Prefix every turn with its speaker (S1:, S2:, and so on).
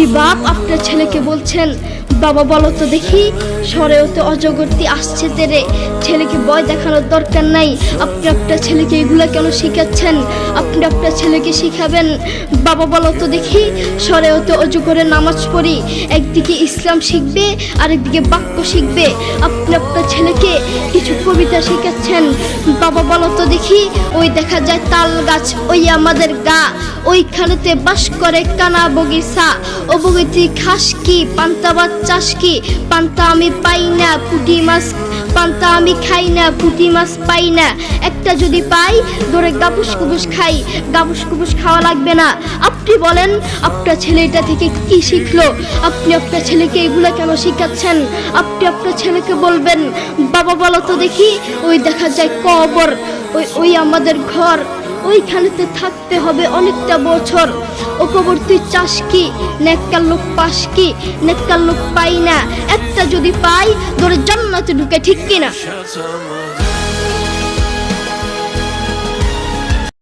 S1: আপনি বাপ আপনার ছেলেকে বলছেন, বাবা বলো তো দেখি সরেওতে অজগরটি আসছে তেরে, ছেলেকে ভয় দেখানোর দরকার নাই। আপনি আপনার ছেলেকে এগুলা কেন শিখাচ্ছেন? আপনি আপনার ছেলেকে শিখাবেন, বাবা বলো তো দেখি সরেওতে অজগরের নামাজ পড়ি। একদিকে ইসলাম শিখবে, আরেকদিকে বাক্য শিখবে। আপনি আপনার ছেলেকে কিছু কবিতা শিখাচ্ছেন, বাবা বলো তো দেখি ওই দেখা যায় তাল গাছ, ওই আমাদের গা, ওইখানেতে বাস করে কানা বগিচা। ও বগিতি খাস কি, পান্তা ভাত চাষ কি, পান্তা আমি পাই না, পুঁটি মাছ পান্তা আমি খাই না, পুঁটি মাছ পাই না। একটা যদি পাই ধরে গাবুস কুবুস খাই, গাবুস কুবুস খাওয়া লাগবে না। আপনি বলেন আপনার ছেলে এটা থেকে কি শিখলো? আপনি আপনার ছেলেকে এগুলো কেন শিখাচ্ছেন? আপনি আপনার ছেলেকে বলবেন, বাবা বলো তো দেখি ওই দেখা যায় কবর, ওই আমাদের ঘর, ওইখানেতে থাকতে হবে অনেকটা বছর। ও কবর তুই চাস কি, নেককার লোক পাস কি, নেককার লোক পাই না। একটা যদি পাই ধরে জান্নাতে ঢুকে, ঠিক কিনা?